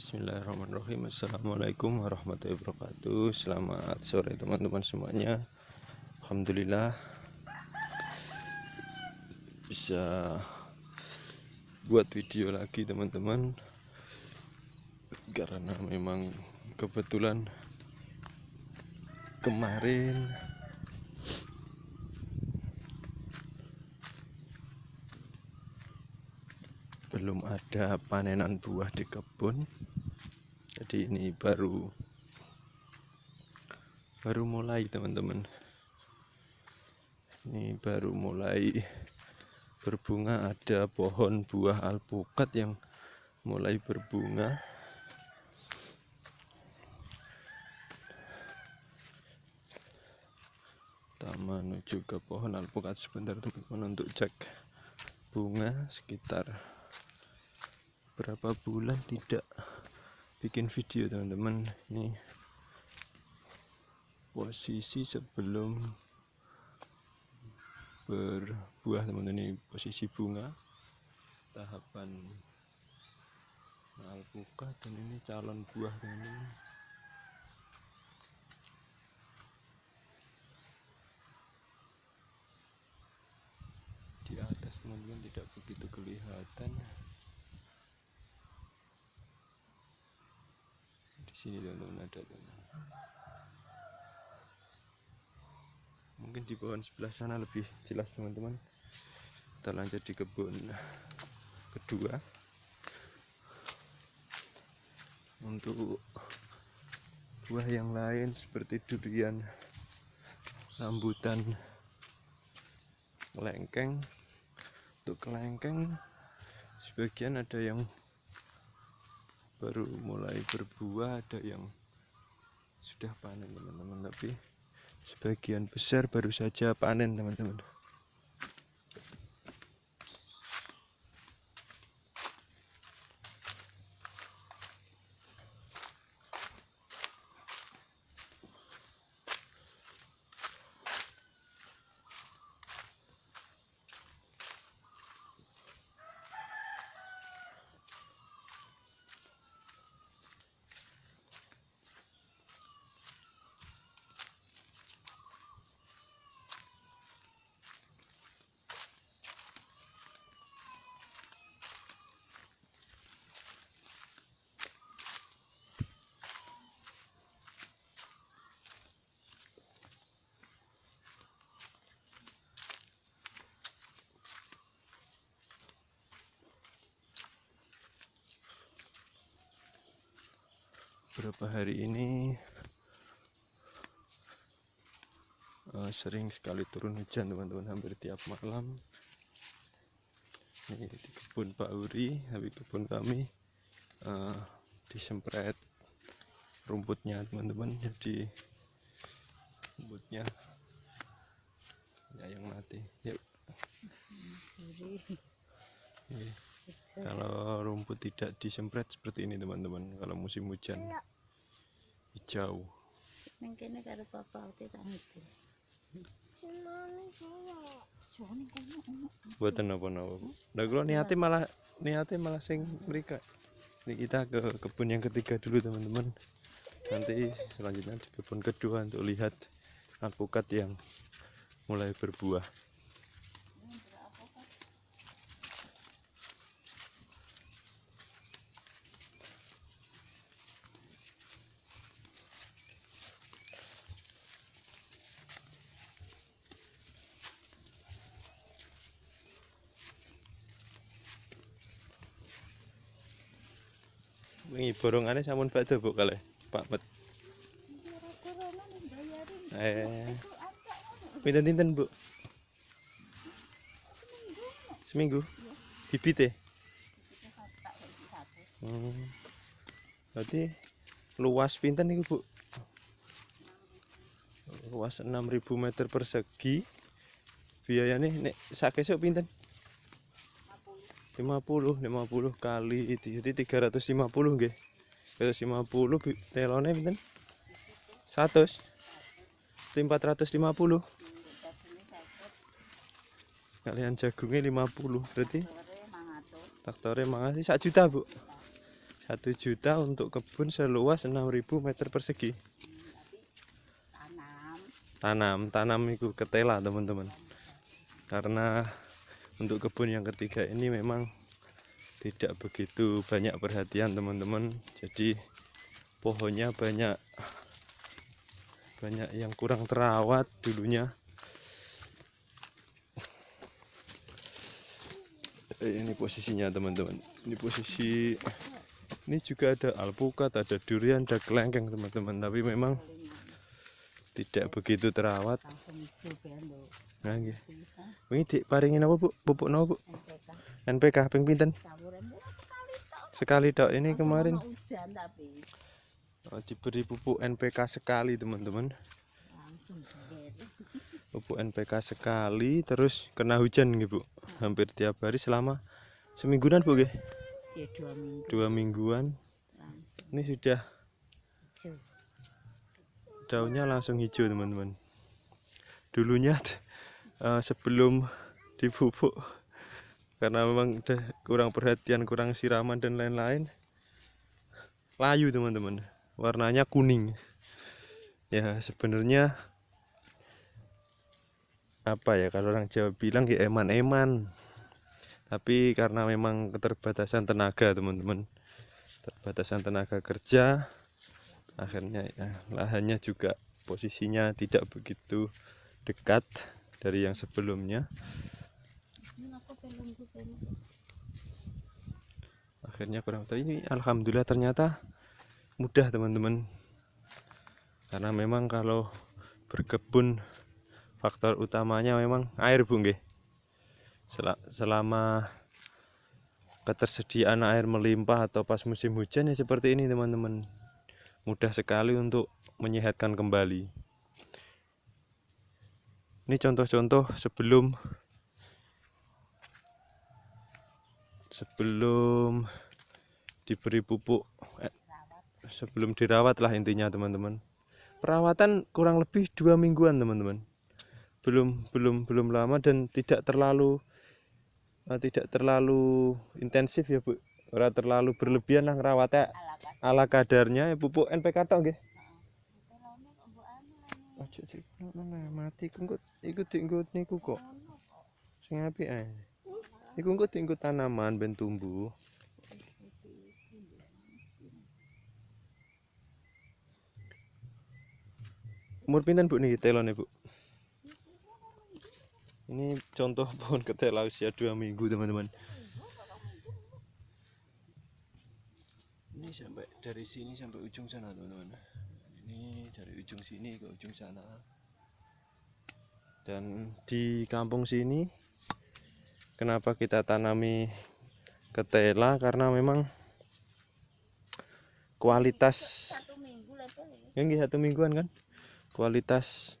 Bismillahirrahmanirrahim. Assalamualaikum warahmatullahi wabarakatuh. Selamat sore teman-teman semuanya. Alhamdulillah bisa buat video lagi teman-teman, karena memang kebetulan kemarin belum ada panenan buah di kebun. Jadi ini baru mulai teman-teman. Ini baru mulai berbunga, ada pohon buah alpukat yang mulai berbunga. Kita menuju ke pohon alpukat sebentar teman-teman untuk cek bunga. Sekitar berapa bulan tidak bikin video teman-teman. Ini posisi sebelum berbuah teman-teman, ini posisi bunga tahapan alpukat, dan ini calon buah teman-teman. Di atas teman-teman tidak begitu kelihatan. Di sini teman-teman ada teman. Mungkin di pohon sebelah sana lebih jelas teman-teman. Kita lanjut di kebun kedua. Untuk buah yang lain seperti durian rambutan kelengkeng, untuk kelengkeng sebagian ada yang baru mulai berbuah, ada yang sudah panen teman-teman, tapi sebagian besar baru saja panen teman-teman. Beberapa hari ini sering sekali turun hujan teman-teman, hampir tiap malam. Ini di kebun Pak Uri, tapi kebun kami disempret rumputnya teman-teman, jadi rumputnya ya yang mati. Yuk. Kalau rumput tidak disempret seperti ini teman-teman, kalau musim hujan hijau. Mengkene karo bapak uti tak ngerti. Buatan apa-apa. Nah, kalau niatnya malah sing mereka. Ini kita ke kebun yang ketiga dulu teman-teman. Nanti selanjutnya di kebun kedua untuk lihat alpukat yang mulai berbuah. Ini borongannya sampun bakdo Bu kali Pak Met. Pinten-pinten Bu? Seminggu? Bibit ya? Berarti luas pinten nih Bu? Luas 6.000 meter persegi. Biayanya nek sakesuk pinten? 50 kali itu jadi 350 nggih. 350 telone pinten? 100. 450. Kalian jagungnya 50, berarti traktore mangan 1 juta Bu. 1 juta untuk kebun seluas 6.000 meter persegi. Tanam itu ketela teman-teman. Karena untuk kebun yang ketiga ini memang tidak begitu banyak perhatian teman-teman. Jadi pohonnya banyak yang kurang terawat dulunya. Ini posisinya teman-teman. Ini posisi, ini juga ada alpukat, ada durian, ada kelengkeng teman-teman. Tapi memang tidak begitu terawat. Nah, nggih. Wingi diparingin apa, Bu? Pupuk napa, Bu? NPK ping pinten? Sekali tok. Ini kemarin diberi pupuk NPK sekali teman-teman. Pupuk NPK sekali, terus kena hujan nggih, Bu. Hampir tiap hari selama semingguan, Bu, nggih? Ya 2 minggu. 2 mingguan. Ini sudah daunnya langsung hijau teman-teman. Dulunya sebelum dipupuk, karena memang udah kurang perhatian, kurang siraman dan lain-lain, layu teman-teman, warnanya kuning. Ya sebenarnya apa ya, kalau orang Jawa bilang ya eman-eman, tapi karena memang keterbatasan tenaga teman-teman, keterbatasan tenaga kerja, akhirnya ya, lahannya juga posisinya tidak begitu dekat dari yang sebelumnya. Akhirnya kurang tahu. Ini alhamdulillah ternyata mudah teman-teman, karena memang kalau berkebun faktor utamanya memang air, Bu, nggih. Selama ketersediaan air melimpah atau pas musim hujan ya seperti ini teman-teman, mudah sekali untuk menyehatkan kembali. Ini contoh-contoh sebelum diberi pupuk, sebelum dirawat lah intinya teman-teman. Perawatan kurang lebih 2 mingguan teman-teman. Belum lama dan tidak terlalu intensif ya, Bu. Ora terlalu berlebihan lah ngerawatnya, ala kadarnya. Pupuk NPK tok nggih. Ojo mati iku dienggo niku kok. Sing apik ae. Iku engko dienggo tanaman ben tumbuh. Umur pinten, Bu, niki telone, Bu? Ini contoh pohon ketela usia 2 minggu teman-teman. Ini sampai dari sini sampai ujung sana teman-teman. Ini dari ujung sini ke ujung sana. Dan di kampung sini kenapa kita tanami ketela, karena memang kualitas 1 minggu lah, Pak. ya 1 mingguan kan, kualitas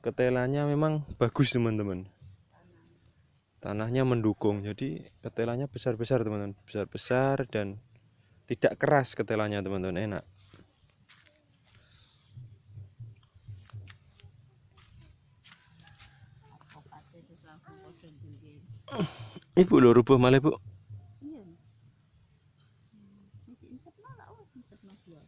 ketelanya memang bagus teman-teman. Tanahnya mendukung, jadi ketelanya besar-besar teman-teman, besar-besar dan tidak keras ketelanya teman-teman, enak. Ibu lho rubuh malah, Bu. Iya. Incep malah, incep Mas ya.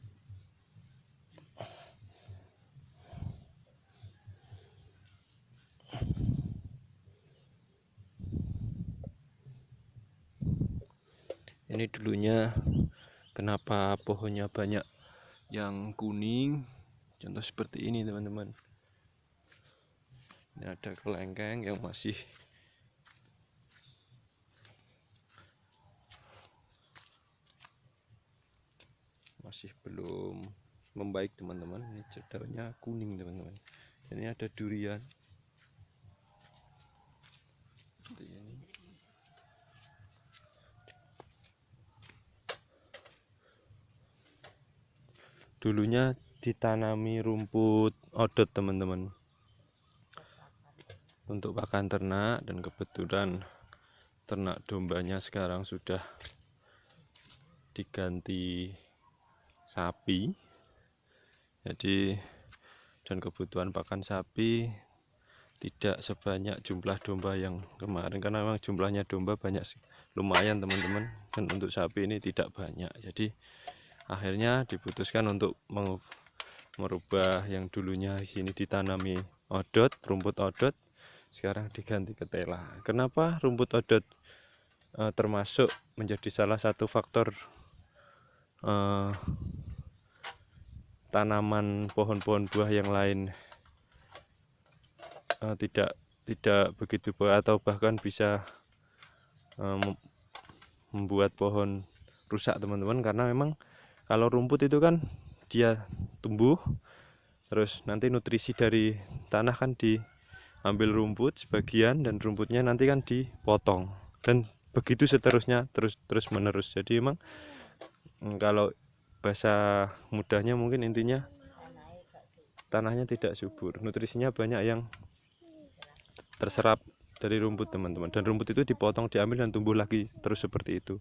Ini dulunya kenapa pohonnya banyak yang kuning, contoh seperti ini teman-teman. Ini ada kelengkeng yang masih belum membaik teman-teman. Ini daunnya kuning teman-teman. Ini ada durian. Ini. Dulunya ditanami rumput odot teman-teman, untuk pakan ternak, dan kebetulan ternak dombanya sekarang sudah diganti sapi. Jadi dan kebutuhan pakan sapi tidak sebanyak jumlah domba yang kemarin, karena memang jumlahnya domba lumayan teman-teman, dan untuk sapi ini tidak banyak. Jadi akhirnya diputuskan untuk merubah yang dulunya di sini ditanami odot, rumput odot, sekarang diganti ketela. Kenapa rumput odot termasuk menjadi salah satu faktor tanaman pohon-pohon buah yang lain tidak begitu atau bahkan bisa membuat pohon rusak teman-teman, karena memang kalau rumput itu kan dia tumbuh terus nanti nutrisi dari tanah kan diambil rumput sebagian dan rumputnya nanti kan dipotong dan begitu seterusnya terus menerus. Jadi memang kalau bahasa mudahnya mungkin intinya tanahnya tidak subur, nutrisinya banyak yang terserap dari rumput teman-teman, dan rumput itu dipotong diambil dan tumbuh lagi terus seperti itu.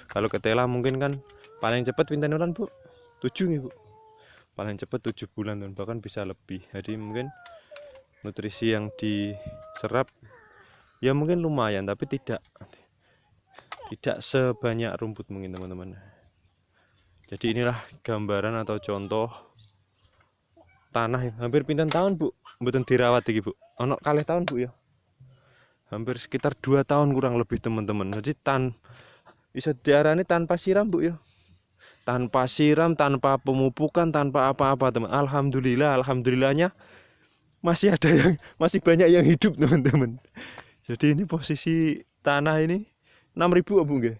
Kalau ketela mungkin kan paling cepat pinten bulan Bu? 7 nih Bu, paling cepat 7 bulan dan bahkan bisa lebih. Jadi mungkin nutrisi yang diserap ya mungkin lumayan, tapi tidak sebanyak rumput mungkin teman-teman. Jadi inilah gambaran atau contoh tanah hampir pinten tahun Bu mboten dirawat iki Bu, ono kalih tahun Bu ya, hampir sekitar 2 tahun kurang lebih teman-teman. Jadi bisa diarani tanpa siram Bu ya, tanpa siram, tanpa pemupukan, tanpa apa-apa teman. Alhamdulillahnya masih banyak yang hidup teman-teman. Jadi ini posisi tanah ini 6.000 Bu nggih,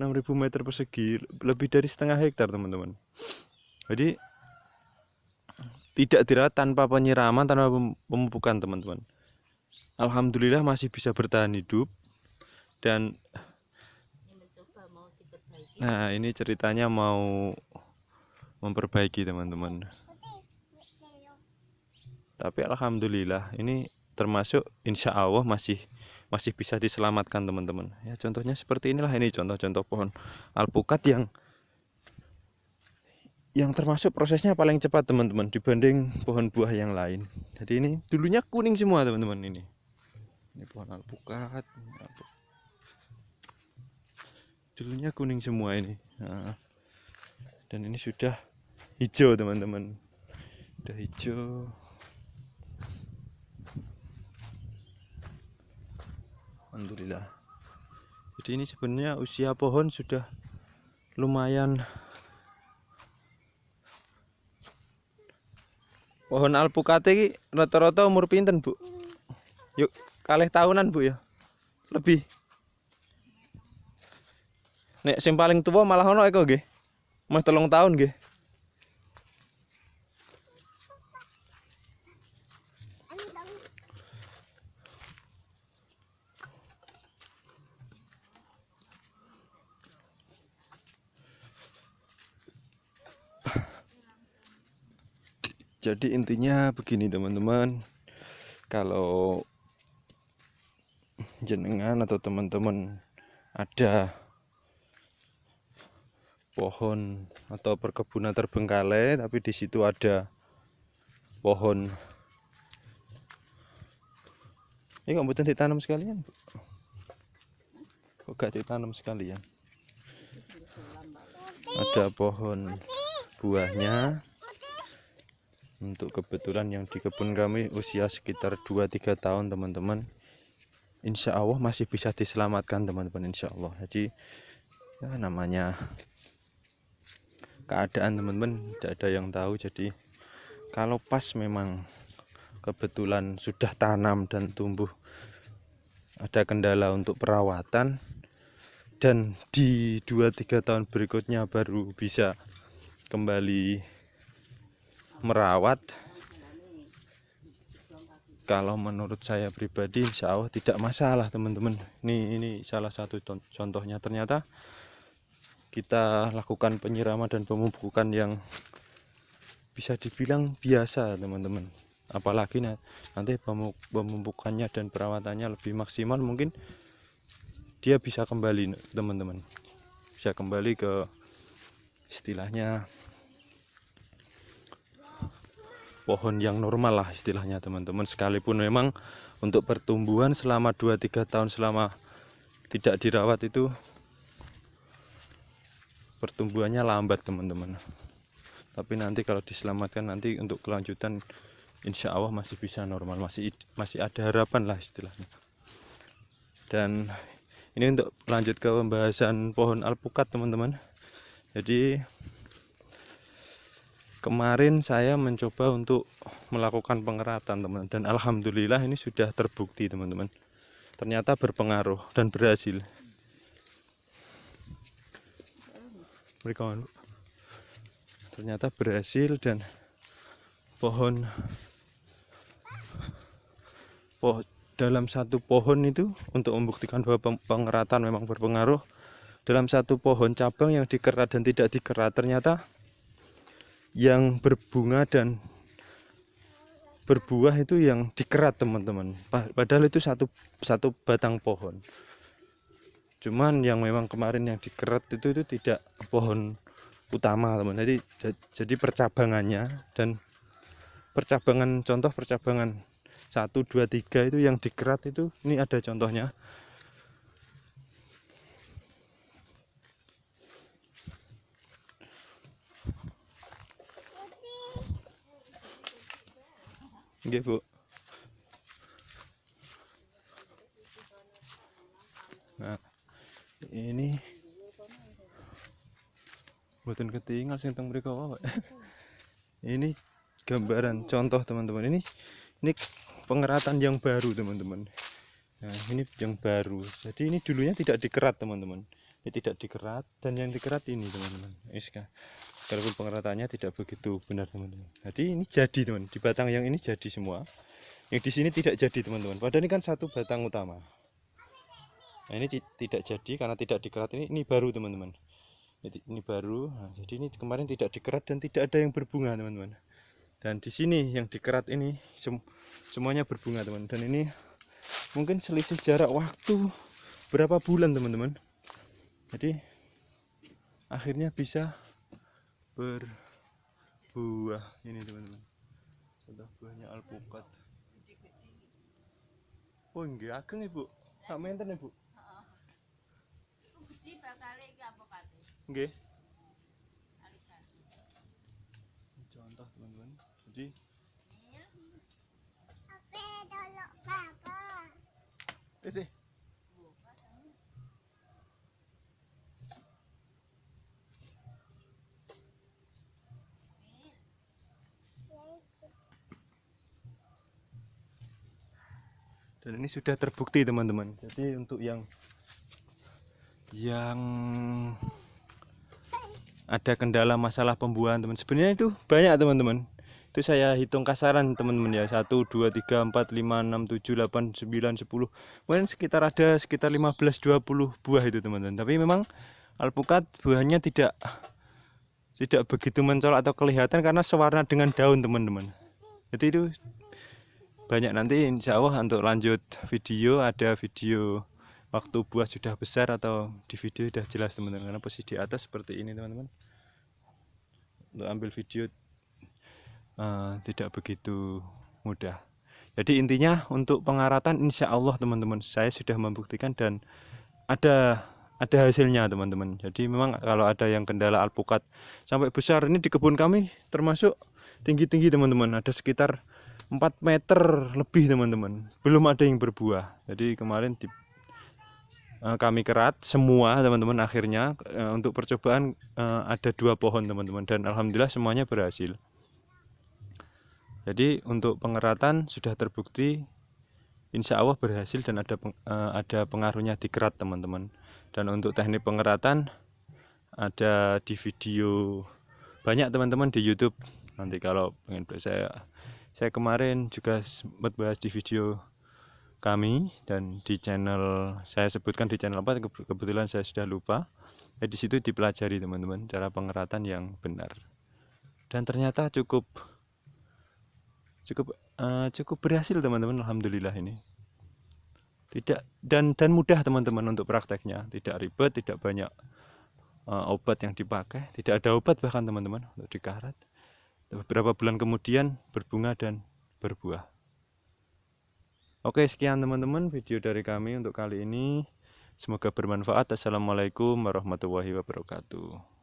6.000 meter persegi, lebih dari setengah hektar teman-teman. Jadi tidak dirawat, tanpa penyiraman, tanpa pemupukan teman-teman. Alhamdulillah masih bisa bertahan hidup. Dan nah ini ceritanya mau memperbaiki teman-teman. Tapi alhamdulillah ini termasuk insya Allah masih bisa diselamatkan teman-teman. Ya contohnya seperti inilah, ini contoh-contoh pohon alpukat yang termasuk prosesnya paling cepat teman-teman dibanding pohon buah yang lain. Jadi ini dulunya kuning semua teman-teman, ini pohon alpukat dulunya kuning semua ini. Nah, dan ini sudah hijau teman-teman, sudah hijau. Alhamdulillah. Jadi ini sebenarnya usia pohon sudah lumayan. Pohon alpukat ini rata-rata umur pinten Bu? Yuk kalih tahunan Bu ya? Lebih. Nek sing paling tua malah ono eko nggih. Mas 3 tahun nggih. Jadi intinya begini teman-teman, kalau jenengan atau teman-teman ada pohon atau perkebunan terbengkalai tapi di situ ada pohon ini kok mboten ditanam sekalian Bu? Kok gak ditanam sekalian? Ada pohon buahnya. Untuk kebetulan yang di kebun kami usia sekitar 2-3 tahun teman-teman, insya Allah masih bisa diselamatkan teman-teman, insya Allah. Jadi ya namanya keadaan teman-teman tidak ada yang tahu. Jadi kalau pas memang kebetulan sudah tanam dan tumbuh ada kendala untuk perawatan, dan di 2-3 tahun berikutnya baru bisa kembali merawat, kalau menurut saya pribadi insya Allah tidak masalah teman-teman. Ini salah satu contohnya, ternyata kita lakukan penyiraman dan pemupukan yang bisa dibilang biasa teman-teman. Apalagi nanti pemupukannya dan perawatannya lebih maksimal, mungkin dia bisa kembali teman-teman, bisa kembali ke istilahnya pohon yang normal lah istilahnya teman-teman. Sekalipun memang untuk pertumbuhan selama 2-3 tahun selama tidak dirawat itu pertumbuhannya lambat teman-teman. Tapi nanti kalau diselamatkan, nanti untuk kelanjutan insya Allah masih bisa normal, masih ada harapan lah istilahnya. Dan ini untuk lanjut ke pembahasan pohon alpukat teman-teman. Jadi kemarin saya mencoba untuk melakukan pengeratan teman, dan alhamdulillah ini sudah terbukti teman-teman. Ternyata berpengaruh dan berhasil. Ternyata berhasil, dan dalam satu pohon itu, untuk membuktikan bahwa pengerataan memang berpengaruh, dalam satu pohon cabang yang dikerat dan tidak dikerat, ternyata yang berbunga dan berbuah itu yang dikerat teman-teman. Padahal itu satu batang pohon. Cuman yang memang kemarin yang dikerat itu tidak pohon utama teman. Jadi percabangannya, dan contoh percabangan 1, 2, 3 itu yang dikerat itu, ini ada contohnya. Oke, Bu. Nah, ini buatan ketinggal sing teng mriko wae. Ini gambaran contoh teman-teman. Ini pengeratan yang baru teman-teman. Nah, ini yang baru. Jadi ini dulunya tidak dikerat teman-teman. Ini tidak dikerat, dan yang dikerat ini teman-teman. Walaupun pengeratannya tidak begitu benar teman-teman. Jadi ini jadi teman. Di batang yang ini jadi semua. Yang di sini tidak jadi teman-teman. Padahal ini kan satu batang utama. Nah, ini tidak jadi karena tidak dikerat. Ini baru teman-teman. Ini baru. Nah, jadi ini kemarin tidak dikerat dan tidak ada yang berbunga teman-teman. Dan di sini yang dikerat ini semuanya berbunga teman. Dan ini mungkin selisih jarak waktu berapa bulan teman-teman. Jadi akhirnya bisa berbuah ini teman-teman. Contoh buahnya alpukat. Oh nggih ageng Ibu. Tak menten Ibu. Iku gede bakale iki alpukate. Nggih. Contoh teman-teman. Jadi Tete. Dan ini sudah terbukti teman-teman. Jadi untuk yang ada kendala masalah pembuahan teman, sebenarnya itu banyak teman-teman. Itu saya hitung kasaran teman-teman ya. 1, 2, 3, 4, 5, 6, 7, 8, 9, 10. Mungkin sekitar 15-20 buah itu teman-teman. Tapi memang alpukat buahnya tidak begitu mencolok atau kelihatan karena sewarna dengan daun teman-teman. Jadi itu banyak. Nanti insya Allah untuk lanjut video, ada video waktu buah sudah besar atau di video sudah jelas teman-teman, karena posisi di atas seperti ini teman-teman. Untuk ambil video tidak begitu mudah. Jadi intinya untuk pengaratan insya Allah teman-teman, saya sudah membuktikan dan ada hasilnya teman-teman. Jadi memang kalau ada yang kendala alpukat sampai besar, ini di kebun kami termasuk tinggi-tinggi teman-teman, ada sekitar 4 meter lebih teman-teman, belum ada yang berbuah. Jadi kemarin kami kerat semua teman-teman. Akhirnya untuk percobaan ada 2 pohon teman-teman, dan alhamdulillah semuanya berhasil. Jadi untuk pengeratan sudah terbukti insya Allah berhasil, dan ada pengaruhnya di kerat teman-teman. Dan untuk teknik pengeratan ada di video banyak teman-teman di YouTube. Nanti kalau pengen saya kemarin juga sempat bahas di video kami, dan di channel saya sebutkan di channel apa, kebetulan saya sudah lupa. Di situ dipelajari teman-teman cara pengeratan yang benar, dan ternyata cukup berhasil teman-teman. Alhamdulillah ini tidak dan mudah teman-teman untuk prakteknya, tidak ribet, tidak banyak obat yang dipakai, tidak ada obat bahkan teman-teman untuk dikarat. Beberapa bulan kemudian berbunga dan berbuah. Oke, sekian teman-teman video dari kami untuk kali ini. Semoga bermanfaat. Assalamualaikum warahmatullahi wabarakatuh.